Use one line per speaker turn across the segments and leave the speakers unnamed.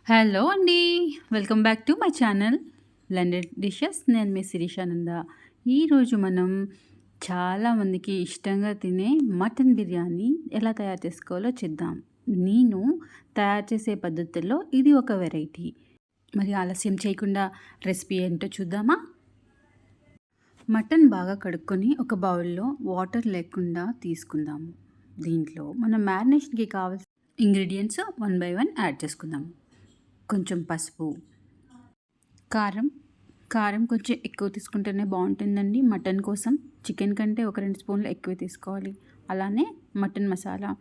Hello అండి. Welcome back to my channel blended dishes. నేను మీ శిరీషానంద. ఈరోజు మనం చాలామందికి ఇష్టంగా తినే మటన్ బిర్యానీ ఎలా తయారు చేసుకోవాలో చూద్దాం. నేను తయారు చేసే పద్ధతుల్లో ఇది ఒక వెరైటీ. మరి ఆలస్యం చేయకుండా రెసిపీ ఏంటో చూద్దామా? మటన్ బాగా కడుక్కొని ఒక బౌల్లో వాటర్ లేకుండా తీసుకుందాము. దీంట్లో మనం మ్యారినేషన్కి కావాల్సిన ingredients one by one add చేసుకుందాము. కొంచెం పసుపు, కారం కారం కొంచెం ఎక్కువ తీసుకుంటేనే బాగుంటుందండి మటన్ కోసం. చికెన్ కంటే ఒక 2 స్పూన్లు ఎక్కువ తీసుకోవాలి. అలానే మటన్ మసాలా,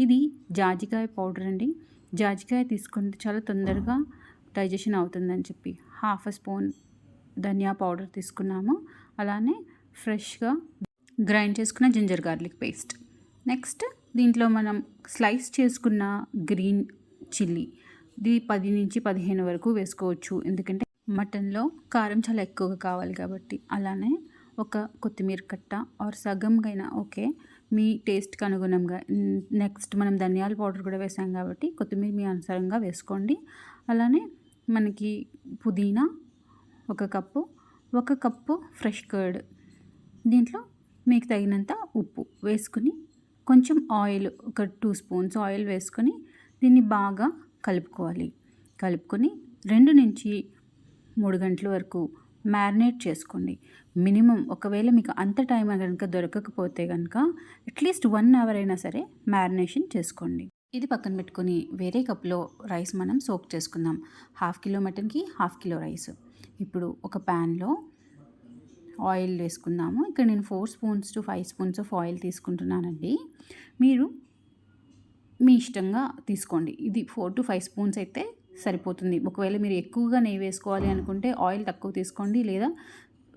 ఇది జాజికాయ పౌడర్ అండి. జాజికాయ తీసుకుంటే చాలా తొందరగా డైజెషన్ అవుతుందని చెప్పి హాఫ్ స్పూన్ ధనియా పౌడర్ తీసుకున్నాము. అలానే ఫ్రెష్గా గ్రైండ్ చేసుకున్న జింజర్ గార్లిక్ పేస్ట్. నెక్స్ట్ దీంట్లో మనం స్లైస్ చేసుకున్న గ్రీన్ చిల్లీ, ఇది 10 నుంచి 15 వరకు వేసుకోవచ్చు, ఎందుకంటే మటన్లో కారం చాలా ఎక్కువగా కావాలి కాబట్టి. అలానే ఒక కొత్తిమీర కట్ట ఆర్ సగంకైనా ఓకే, మీ టేస్ట్కి అనుగుణంగా. నెక్స్ట్ మనం ధనియాల పౌడర్ కూడా వేసాం కాబట్టి కొత్తిమీర మీ అనుసారంగా వేసుకోండి. అలానే మనకి పుదీనా ఒక కప్పు ఫ్రెష్ కర్డ్, దీంట్లో మీకు తగినంత ఉప్పు వేసుకుని కొంచెం ఆయిల్, ఒక 2 స్పూన్స్ ఆయిల్ వేసుకొని దీన్ని బాగా కలుపుకొని 2 నుంచి 3 గంటల వరకు మ్యారినేట్ చేసుకోండి. మినిమం ఒకవేళ మీకు అంత టైం కనుక దొరకకపోతే కనుక అట్లీస్ట్ 1 అవర్ అయినా సరే మ్యారినేషన్ చేసుకోండి. ఇది పక్కన పెట్టుకొని వేరే కప్లో రైస్ మనం సోక్ చేసుకుందాం. 1/2 కిలో మటన్కి 1/2 కిలో రైస్. ఇప్పుడు ఒక ప్యాన్లో ఆయిల్ వేసుకుందాము. ఇక్కడ నేను 4 spoons to 5 spoons of oil తీసుకుంటున్నానండి. మీరు మీ ఇష్టంగా తీసుకోండి. ఇది 4 to 5 స్పూన్స్ అయితే సరిపోతుంది. ఒకవేళ మీరు ఎక్కువగా నెయ్యి వేసుకోవాలి అనుకుంటే ఆయిల్ తక్కువ తీసుకోండి, లేదా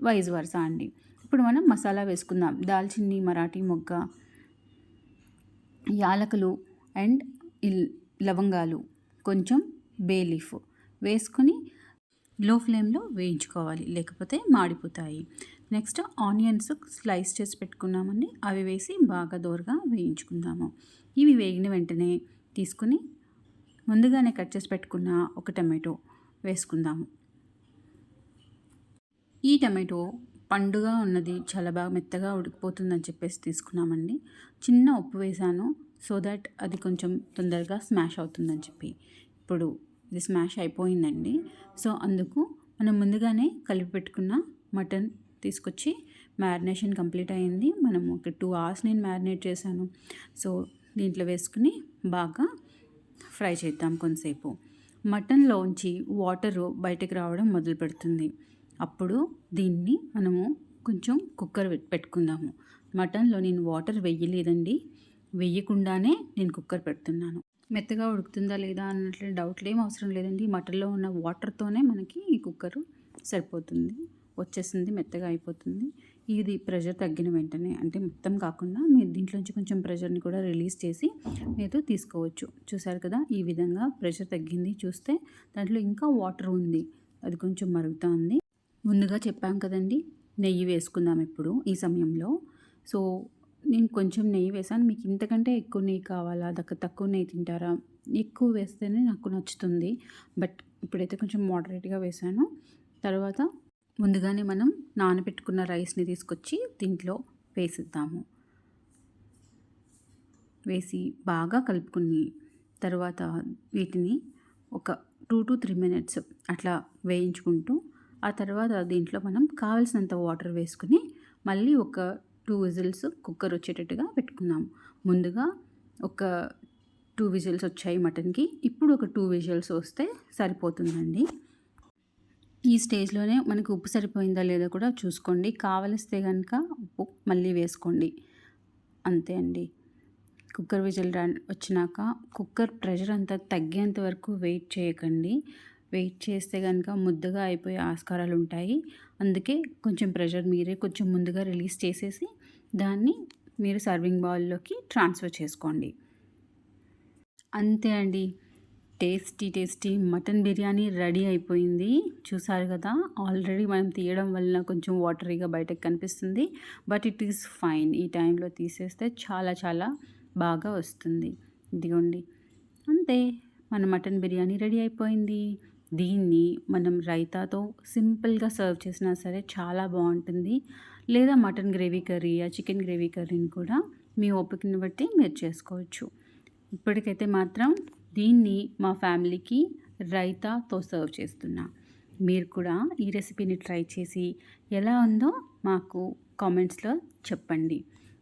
వైస్ వర్సా అండి. ఇప్పుడు మనం మసాలా వేసుకుందాం. దాల్చిన్ని, మరాఠీ మొగ్గ, యాలకులు అండ్ లవంగాలు, కొంచెం బే లీఫ్ వేసుకొని లో ఫ్లేమ్లో వేయించుకోవాలి, లేకపోతే మాడిపోతాయి. నెక్స్ట్ ఆనియన్స్ స్లైస్ చేసి పెట్టుకున్నామండి, అవి వేసి బాగా దోరగా వేయించుకుందాము. ఇవి వేగిన వెంటనే తీసుకుని ముందుగానే కట్ చేసి పెట్టుకున్న ఒక టమాటో వేసుకుందాము. ఈ టమాటో పండుగా ఉన్నది చాలా బాగా మెత్తగా ఉడికిపోతుందని చెప్పేసి తీసుకున్నామండి. చిన్న ఉప్పు వేసాను, సో దట్ అది కొంచెం తొందరగా స్మాష్ అవుతుందని చెప్పి. ఇప్పుడు ఇది స్మాష్ అయిపోయిందండి. సో అందుకు మనం ముందుగానే కలిపి పెట్టుకున్న మటన్ తీసుకొచ్చి మ్యారినేషన్ కంప్లీట్ అయింది. మనం ఒక 2 hours నేను మ్యారినేట్ చేశాను. సో దీంట్లో వేసుకుని బాగా ఫ్రై చేద్దాం కొంతసేపు. మటన్లోంచి వాటరు బయటకు రావడం మొదలు పెడుతుంది. అప్పుడు దీన్ని మనము కొంచెం కుక్కర్ పెట్టుకుందాము. మటన్లో నేను వాటర్ వేయలేదండి, వేయకుండానే నేను కుక్కర్ పెడుతున్నాను. మెత్తగా ఉడుకుతుందా లేదా అన్నట్లు డౌట్లు ఏం అవసరం లేదండి. మటన్లో ఉన్న వాటర్తోనే మనకి ఈ కుక్కరు సరిపోతుంది, వచ్చేసింది, మెత్తగా అయిపోతుంది. ఇది ప్రెషర్ తగ్గిన వెంటనే, అంటే మొత్తం కాకుండా మీరు దీంట్లోంచి కొంచెం ప్రెషర్ని కూడా రిలీజ్ చేసి మీరు తీసుకోవచ్చు. చూసారు కదా, ఈ విధంగా ప్రెషర్ తగ్గింది. చూస్తే దాంట్లో ఇంకా వాటర్ ఉంది, అది కొంచెం మరుగుతుంది. ముందుగా చెప్పాం కదండి, నెయ్యి వేసుకుందాం ఇప్పుడు ఈ సమయంలో. సో నేను కొంచెం నెయ్యి వేసాను. మీకు ఇంతకంటే ఎక్కువ నెయ్యి కావాలా, తక్కువ నెయ్యి తింటారా, ఎక్కువ వేస్తేనే నాకు నచ్చుతుంది. బట్ ఇప్పుడైతే కొంచెం మోడరేట్గా వేసాను. తర్వాత ముందుగానే మనం నానబెట్టుకున్న రైస్ని తీసుకొచ్చి దీంట్లో వేసిద్దాము. వేసి బాగా కలుపుకుని తర్వాత వీటిని ఒక 2 to 3 minutes అట్లా వేయించుకుంటూ, ఆ తర్వాత దీంట్లో మనం కావలసినంత వాటర్ వేసుకుని మళ్ళీ ఒక 2 విజిల్స్ కుక్కర్ వచ్చేటట్టుగా పెట్టుకున్నాం. ముందుగా ఒక 2 విజిల్స్ వచ్చాయి మటన్కి, ఇప్పుడు ఒక 2 విజిల్స్ వస్తే సరిపోతుందండి. ఈ స్టేజ్లోనే మనకు ఉప్పు సరిపోయిందా లేదా కూడా చూసుకోండి. కావలిస్తే కనుక ఉప్పు మళ్ళీ వేసుకోండి. అంతే అండి. కుక్కర్ విజిల్ వచ్చినాక కుక్కర్ ప్రెషర్ అంతా తగ్గేంత వరకు వెయిట్ చేయకండి. వెయిట్ చేస్తే కనుక ముద్దగా అయిపోయే ఆస్కారాలు ఉంటాయి. అందుకే కొంచెం ప్రెషర్ మీరే కొంచెం ముందుగా రిలీజ్ చేసేసి దాన్ని మీరు సర్వింగ్ బౌల్లోకి ట్రాన్స్ఫర్ చేసుకోండి. అంతే అండి, టేస్టీ మటన్ బిర్యానీ రెడీ అయిపోయింది. చూసారు కదా, ఆల్రెడీ మనం తీయడం వలన కొంచెం వాటరీగా బయటకు కనిపిస్తుంది, బట్ ఇట్ ఈస్ ఫైన్. ఈ టైంలో తీసేస్తే చాలా బాగా వస్తుంది. ఇదిగోండి, అంతే. మన మటన్ బిర్యానీ రెడీ అయిపోయింది. దీన్ని మనం రైతాతో సింపుల్‌గా సర్వ్ చేసినా సరే చాలా బావుంటుంది. లేదా mutton gravy curry, chicken gravy కర్రీని కూడా మీ ఓపికని బట్టి మీరు చేసుకోవచ్చు. ఇప్పటికైతే మాత్రం దీన్ని మా ఫ్యామిలీకి రైతాతో సర్వ్ చేస్తున్నా. మీరు కూడా ఈ రెసిపీని ట్రై చేసి ఎలా ఉందో మాకు కామెంట్స్‌లో చెప్పండి.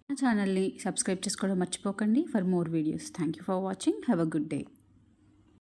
నా ఛానల్‌ని సబ్స్క్రైబ్ చేసుకోవడం మర్చిపోకండి. For more videos. Thank you for watching. Have a good day.